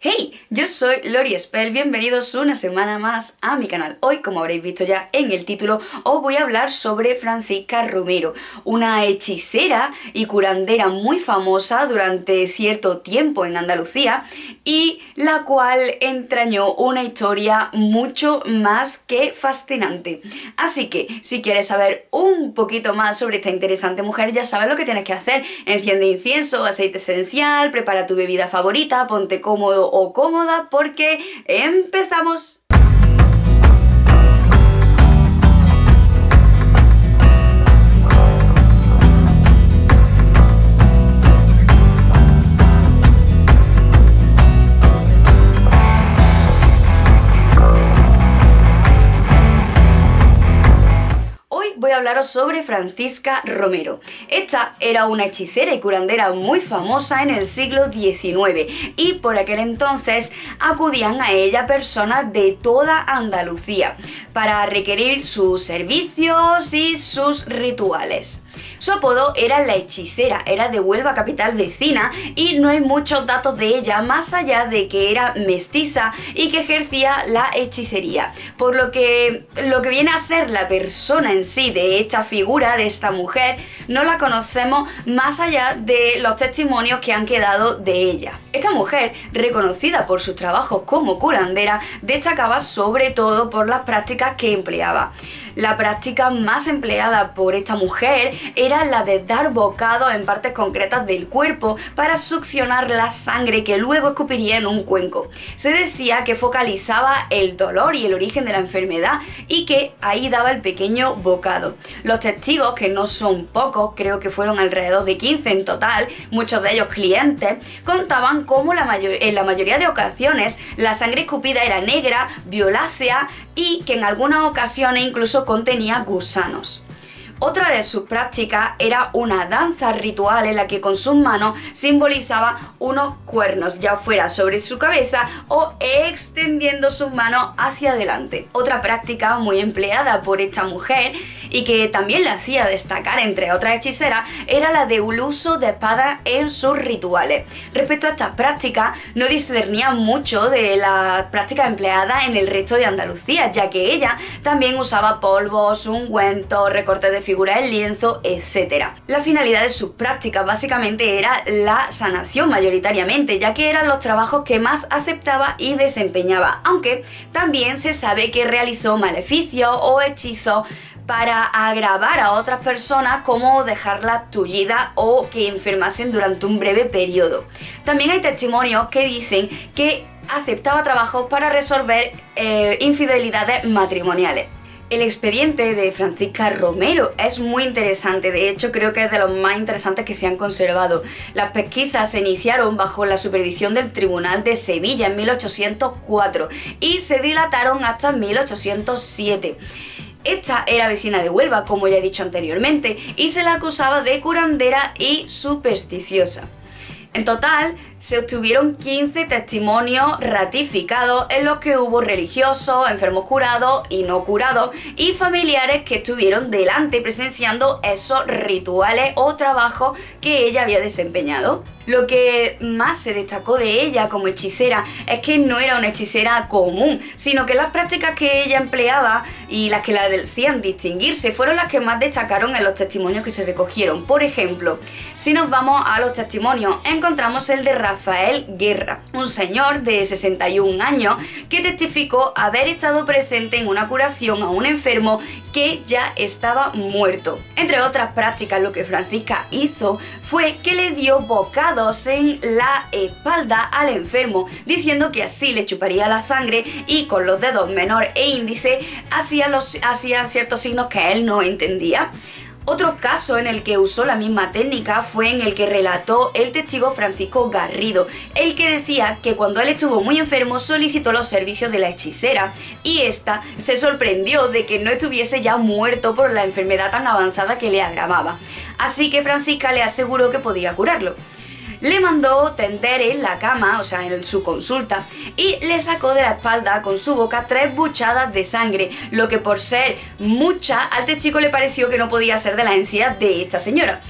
Hey, yo soy Lori Espel, bienvenidos una semana más a mi canal. Hoy, como habréis visto ya en el título, os voy a hablar sobre Francisca Romero, una hechicera y curandera muy famosa durante cierto tiempo en Andalucía y la cual entrañó una historia mucho más que fascinante. Así que, si quieres saber un poquito más sobre esta interesante mujer, ya sabes lo que tienes que hacer. Enciende incienso, aceite esencial, prepara tu bebida favorita, ponte cómodo o cómoda porque empezamos. Voy a hablaros sobre Francisca Romero. Esta era una hechicera y curandera muy famosa en el siglo XIX y por aquel entonces acudían a ella personas de toda Andalucía para requerir sus servicios y sus rituales. Su apodo era la hechicera, era de Huelva, capital vecina, y no hay muchos datos de ella más allá de que era mestiza y que ejercía la hechicería, por lo que viene a ser la persona en sí de esta figura, de esta mujer, no la conocemos más allá de los testimonios que han quedado de ella. Esta mujer, reconocida por sus trabajos como curandera, destacaba sobre todo por las prácticas que empleaba. La práctica más empleada por esta mujer era la de dar bocados en partes concretas del cuerpo para succionar la sangre que luego escupiría en un cuenco. Se decía que focalizaba el dolor y el origen de la enfermedad y que ahí daba el pequeño bocado. Los testigos, que no son pocos, creo que fueron alrededor de 15 en total, muchos de ellos clientes, contaban cómo en la mayoría de ocasiones la sangre escupida era negra, violácea y que en algunas ocasiones incluso contenía gusanos. Otra de sus prácticas era una danza ritual en la que con sus manos simbolizaba unos cuernos, ya fuera sobre su cabeza o extendiendo sus manos hacia adelante. Otra práctica muy empleada por esta mujer y que también le hacía destacar entre otras hechiceras era la del uso de espadas en sus rituales. Respecto a estas prácticas, no discernía mucho de las prácticas empleadas en el resto de Andalucía, ya que ella también usaba polvos, ungüentos, recortes de figuras en lienzo, etc. La finalidad de sus prácticas básicamente era la sanación mayoritariamente, ya que eran los trabajos que más aceptaba y desempeñaba, aunque también se sabe que realizó maleficios o hechizos para agravar a otras personas, como dejarlas tullidas o que enfermasen durante un breve periodo. También hay testimonios que dicen que aceptaba trabajos para resolver infidelidades matrimoniales. El expediente de Francisca Romero es muy interesante, de hecho creo que es de los más interesantes que se han conservado. Las pesquisas se iniciaron bajo la supervisión del Tribunal de Sevilla en 1804 y se dilataron hasta 1807. Esta era vecina de Huelva, como ya he dicho anteriormente, y se la acusaba de curandera y supersticiosa. En total, se obtuvieron 15 testimonios ratificados en los que hubo religiosos, enfermos curados y no curados y familiares que estuvieron delante presenciando esos rituales o trabajos que ella había desempeñado. Lo que más se destacó de ella como hechicera es que no era una hechicera común, sino que las prácticas que ella empleaba y las que la hacían distinguirse fueron las que más destacaron en los testimonios que se recogieron. Por ejemplo, si nos vamos a los testimonios, encontramos el de Rafael Guerra, un señor de 61 años que testificó haber estado presente en una curación a un enfermo que ya estaba muerto. Entre otras prácticas, lo que Francisca hizo fue que le dio bocados en la espalda al enfermo, diciendo que así le chuparía la sangre y con los dedos menor e índice hacía ciertos signos que él no entendía. Otro caso en el que usó la misma técnica fue en el que relató el testigo Francisco Garrido, el que decía que cuando él estuvo muy enfermo solicitó los servicios de la hechicera y ésta se sorprendió de que no estuviese ya muerto por la enfermedad tan avanzada que le agravaba. Así que Francisca le aseguró que podía curarlo. Le mandó tender en la cama, o sea, en su consulta, y le sacó de la espalda con su boca 3 buchadas de sangre, lo que por ser mucha, al testigo le pareció que no podía ser de la encía de esta señora.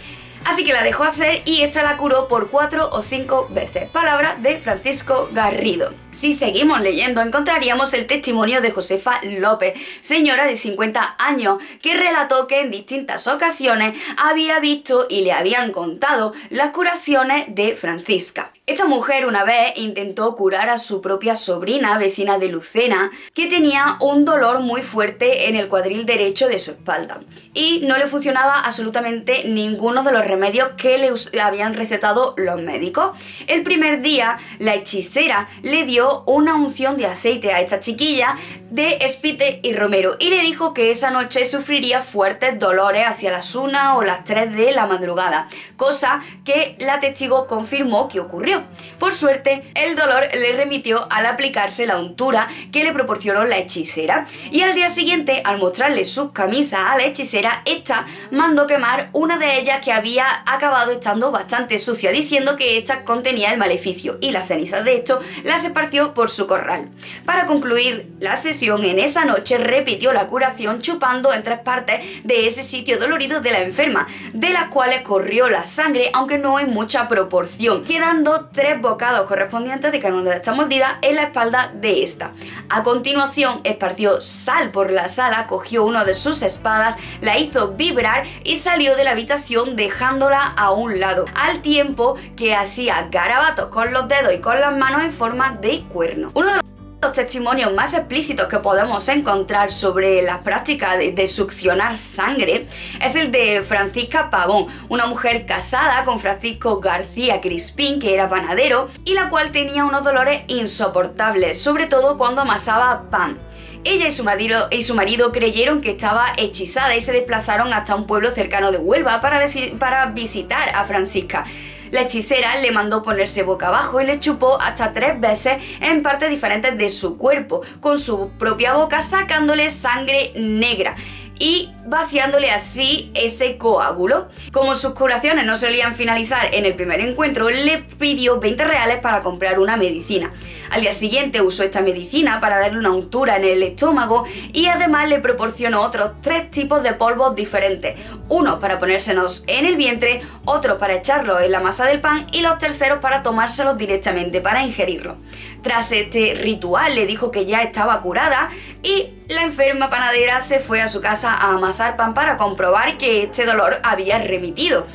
Así que la dejó hacer y esta la curó por 4 o 5 veces. Palabra de Francisco Garrido. Si seguimos leyendo, encontraríamos el testimonio de Josefa López, señora de 50 años, que relató que en distintas ocasiones había visto y le habían contado las curaciones de Francisca. Esta mujer una vez intentó curar a su propia sobrina, vecina de Lucena, que tenía un dolor muy fuerte en el cuadril derecho de su espalda y no le funcionaba absolutamente ninguno de los remedios que le habían recetado los médicos. El primer día, la hechicera le dio una unción de aceite a esta chiquilla de espite y romero y le dijo que esa noche sufriría fuertes dolores hacia las 1 o las 3 de la madrugada, cosa que la testigo confirmó que ocurrió. Por suerte, el dolor le remitió al aplicarse la untura que le proporcionó la hechicera y al día siguiente, al mostrarle sus camisas a la hechicera, esta mandó quemar una de ellas que había acabado estando bastante sucia, diciendo que esta contenía el maleficio, y las cenizas de esto las esparció por su corral. Para concluir la sesión, en esa noche repitió la curación chupando en 3 partes de ese sitio dolorido de la enferma, de las cuales corrió la sangre, aunque no en mucha proporción, quedando 3 bocados correspondientes de cañón de esta mordida en la espalda de esta. A continuación esparció sal por la sala, cogió una de sus espadas, la hizo vibrar y salió de la habitación dejándola a un lado, al tiempo que hacía garabatos con los dedos y con las manos en forma de cuerno. Uno de los testimonios más explícitos que podemos encontrar sobre las prácticas de succionar sangre es el de Francisca Pavón, una mujer casada con Francisco García Crispín, que era panadero, y la cual tenía unos dolores insoportables, sobre todo cuando amasaba pan. Ella y su marido creyeron que estaba hechizada y se desplazaron hasta un pueblo cercano de Huelva para visitar a Francisca. La hechicera le mandó ponerse boca abajo y le chupó hasta 3 veces en partes diferentes de su cuerpo, con su propia boca, sacándole sangre negra y vaciándole así ese coágulo. Como sus curaciones no solían finalizar en el primer encuentro, le pidió 20 reales para comprar una medicina. Al día siguiente usó esta medicina para darle una untura en el estómago y además le proporcionó otros 3 tipos de polvos diferentes, uno para ponérselos en el vientre, otro para echarlos en la masa del pan y los terceros para tomárselos directamente, para ingerirlos. Tras este ritual le dijo que ya estaba curada y la enferma panadera se fue a su casa a amasar pan para comprobar que este dolor había remitido.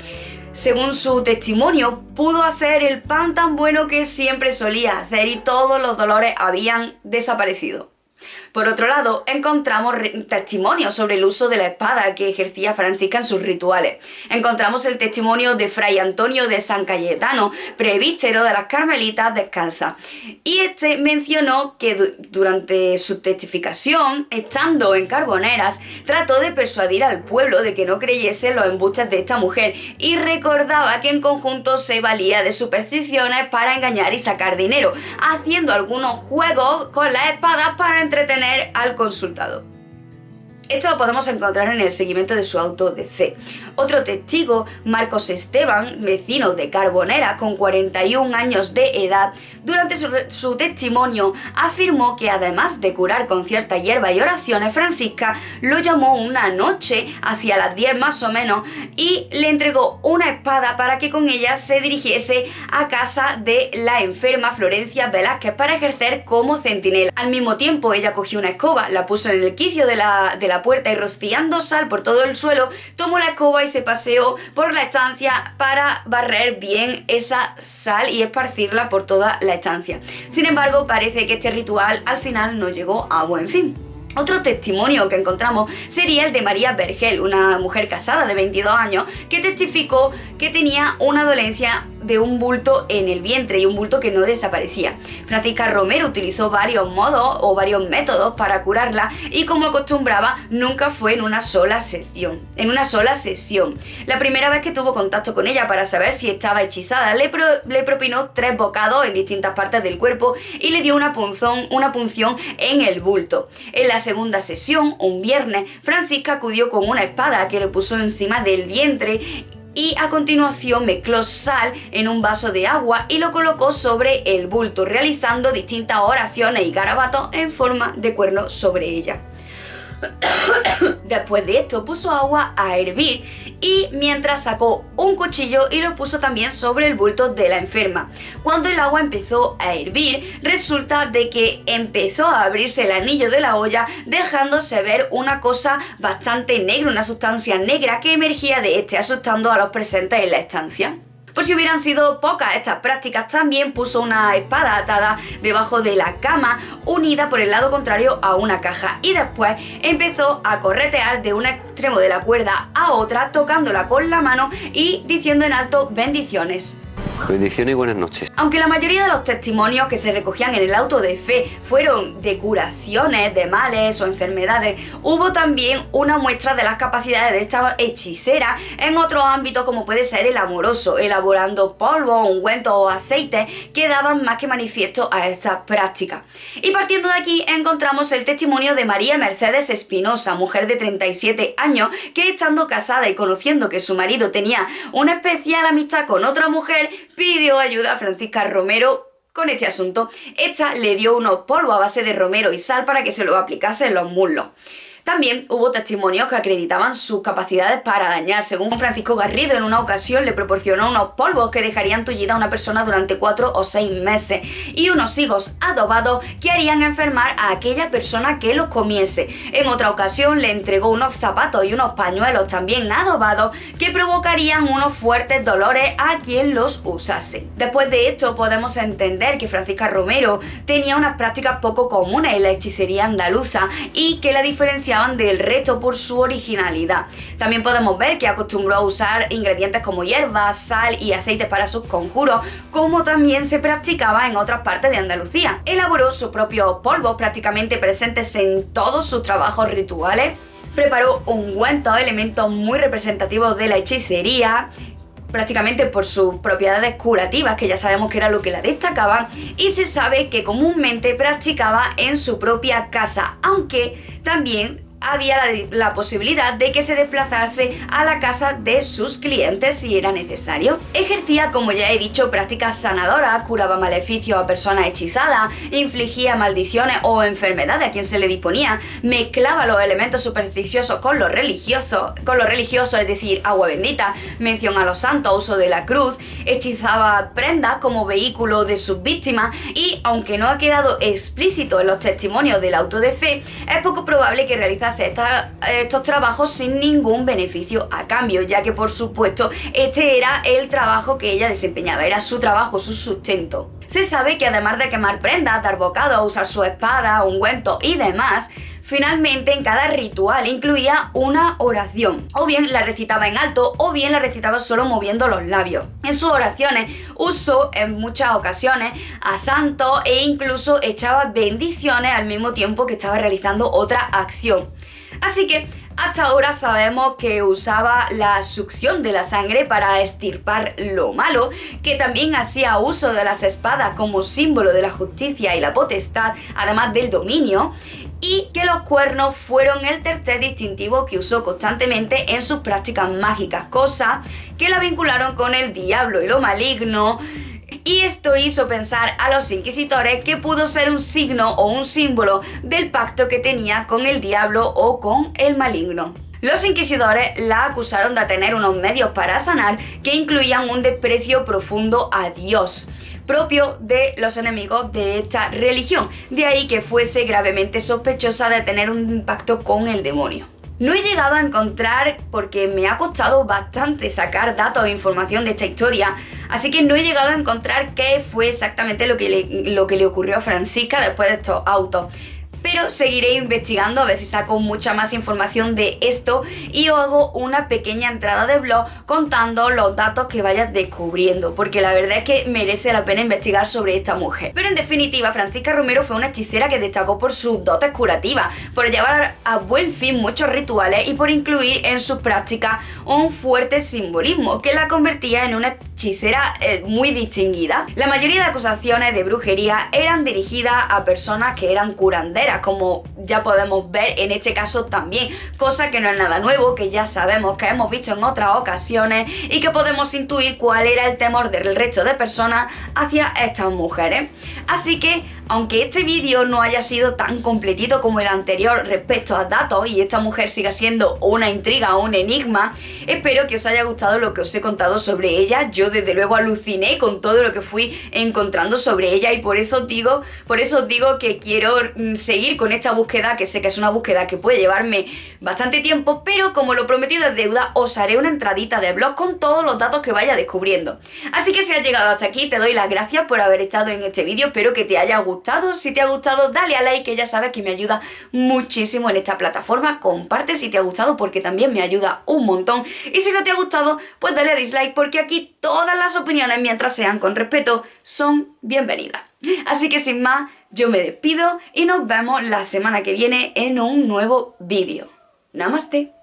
Según su testimonio, pudo hacer el pan tan bueno que siempre solía hacer y todos los dolores habían desaparecido. Por otro lado, encontramos testimonios sobre el uso de la espada que ejercía Francisca en sus rituales. Encontramos el testimonio de Fray Antonio de San Cayetano, presbítero de las Carmelitas Descalzas. Y este mencionó que durante su testificación, estando en Carboneras, trató de persuadir al pueblo de que no creyese los embustes de esta mujer y recordaba que en conjunto se valía de supersticiones para engañar y sacar dinero, haciendo algunos juegos con las espadas para entretener al consultado. Esto lo podemos encontrar en el seguimiento de su auto de fe. Otro testigo, Marcos Esteban, vecino de Carbonera, con 41 años de edad, durante su testimonio afirmó que además de curar con cierta hierba y oraciones, Francisca lo llamó una noche, hacia las 10 más o menos, y le entregó una espada para que con ella se dirigiese a casa de la enferma Florencia Velázquez para ejercer como centinela. Al mismo tiempo, ella cogió una escoba, la puso en el quicio de la puerta y rociando sal por todo el suelo, tomó la escoba y se paseó por la estancia para barrer bien esa sal y esparcirla por toda la estancia. Sin embargo, parece que este ritual al final no llegó a buen fin. Otro testimonio que encontramos sería el de María Vergel, una mujer casada de 22 años que testificó que tenía una dolencia de un bulto en el vientre y un bulto que no desaparecía. Francisca Romero utilizó varios modos o varios métodos para curarla y, como acostumbraba, nunca fue en una sola sesión. La primera vez que tuvo contacto con ella para saber si estaba hechizada, le propinó 3 bocados en distintas partes del cuerpo y le dio una punción en el bulto. En la segunda sesión, un viernes, Francisca acudió con una espada que le puso encima del vientre y a continuación mezcló sal en un vaso de agua y lo colocó sobre el bulto, realizando distintas oraciones y garabatos en forma de cuerno sobre ella. Después de esto puso agua a hervir y mientras sacó un cuchillo y lo puso también sobre el bulto de la enferma. Cuando el agua empezó a hervir, resulta de que empezó a abrirse el anillo de la olla, dejándose ver una cosa bastante negra, una sustancia negra que emergía de este, asustando a los presentes en la estancia. Por si hubieran sido pocas estas prácticas, también puso una espada atada debajo de la cama, unida por el lado contrario a una caja, y después empezó a corretear de un extremo de la cuerda a otra, tocándola con la mano y diciendo en alto bendiciones. Bendiciones y buenas noches. Aunque la mayoría de los testimonios que se recogían en el auto de fe fueron de curaciones de males o enfermedades, hubo también una muestra de las capacidades de esta hechicera en otros ámbitos, como puede ser el amoroso, elaborando polvo, ungüentos o aceites que daban más que manifiesto a estas prácticas. Y partiendo de aquí encontramos el testimonio de María Mercedes Espinosa, mujer de 37 años, que estando casada y conociendo que su marido tenía una especial amistad con otra mujer, pidió ayuda a Francisca Romero con este asunto. Esta le dio unos polvos a base de romero y sal para que se los aplicase en los muslos. También hubo testimonios que acreditaban sus capacidades para dañar. Según Francisco Garrido, en una ocasión le proporcionó unos polvos que dejarían tullida a una persona durante 4 o 6 meses y unos higos adobados que harían enfermar a aquella persona que los comiese. En otra ocasión le entregó unos zapatos y unos pañuelos también adobados que provocarían unos fuertes dolores a quien los usase. Después de esto podemos entender que Francisca Romero tenía unas prácticas poco comunes en la hechicería andaluza y que la diferenciaban del resto por su originalidad. También podemos ver que acostumbró a usar ingredientes como hierbas, sal y aceites para sus conjuros, como también se practicaba en otras partes de Andalucía. Elaboró sus propios polvos prácticamente presentes en todos sus trabajos rituales. Preparó ungüentos, elementos muy representativos de la hechicería, prácticamente por sus propiedades curativas, que ya sabemos que era lo que la destacaban, y se sabe que comúnmente practicaba en su propia casa, aunque también había la posibilidad de que se desplazase a la casa de sus clientes si era necesario. Ejercía, como ya he dicho, prácticas sanadoras, curaba maleficios a personas hechizadas, infligía maldiciones o enfermedades a quien se le disponía, mezclaba los elementos supersticiosos con lo religioso, es decir, agua bendita, mención a los santos, uso de la cruz, hechizaba prendas como vehículo de sus víctimas y, aunque no ha quedado explícito en los testimonios del auto de fe, es poco probable que realizase estos trabajos sin ningún beneficio a cambio, ya que por supuesto este era el trabajo que ella desempeñaba, era su trabajo, su sustento. Se sabe que además de quemar prendas, dar bocados, usar su espada, ungüentos y demás, finalmente en cada ritual incluía una oración, o bien la recitaba en alto o bien la recitaba solo moviendo los labios. En sus oraciones usó en muchas ocasiones a santos e incluso echaba bendiciones al mismo tiempo que estaba realizando otra acción. Así que hasta ahora sabemos que usaba la succión de la sangre para extirpar lo malo, que también hacía uso de las espadas como símbolo de la justicia y la potestad, además del dominio, y que los cuernos fueron el tercer distintivo que usó constantemente en sus prácticas mágicas, cosa que la vincularon con el diablo y lo maligno. Y esto hizo pensar a los inquisidores que pudo ser un signo o un símbolo del pacto que tenía con el diablo o con el maligno. Los inquisidores la acusaron de tener unos medios para sanar que incluían un desprecio profundo a Dios, propio de los enemigos de esta religión, de ahí que fuese gravemente sospechosa de tener un pacto con el demonio. No he llegado a encontrar, porque me ha costado bastante sacar datos e información de esta historia, así que no he llegado a encontrar qué fue exactamente lo que le ocurrió a Francisca después de estos autos. Pero seguiré investigando a ver si saco mucha más información de esto y os hago una pequeña entrada de blog contando los datos que vayas descubriendo, porque la verdad es que merece la pena investigar sobre esta mujer. Pero en definitiva, Francisca Romero fue una hechicera que destacó por sus dotes curativas, por llevar a buen fin muchos rituales y por incluir en sus prácticas un fuerte simbolismo que la convertía en una hechicera muy distinguida. La mayoría de acusaciones de brujería eran dirigidas a personas que eran curanderas, como ya podemos ver en este caso también, cosa que no es nada nuevo, que ya sabemos, que hemos visto en otras ocasiones y que podemos intuir cuál era el temor del resto de personas hacia estas mujeres. Así que Aunque este vídeo no haya sido tan completito como el anterior respecto a datos y esta mujer siga siendo una intriga o un enigma, espero que os haya gustado lo que os he contado sobre ella. Yo desde luego aluciné con todo lo que fui encontrando sobre ella y por eso os digo que quiero seguir con esta búsqueda, que sé que es una búsqueda que puede llevarme bastante tiempo, pero como lo prometido es deuda, os haré una entradita de blog con todos los datos que vaya descubriendo. Así que si has llegado hasta aquí, te doy las gracias por haber estado en este vídeo, espero que te haya gustado. Si te ha gustado, dale a like, que ya sabes que me ayuda muchísimo en esta plataforma. Comparte si te ha gustado porque también me ayuda un montón. Y si no te ha gustado, pues dale a dislike porque aquí todas las opiniones, mientras sean con respeto, son bienvenidas. Así que sin más, yo me despido y nos vemos la semana que viene en un nuevo vídeo. Namaste.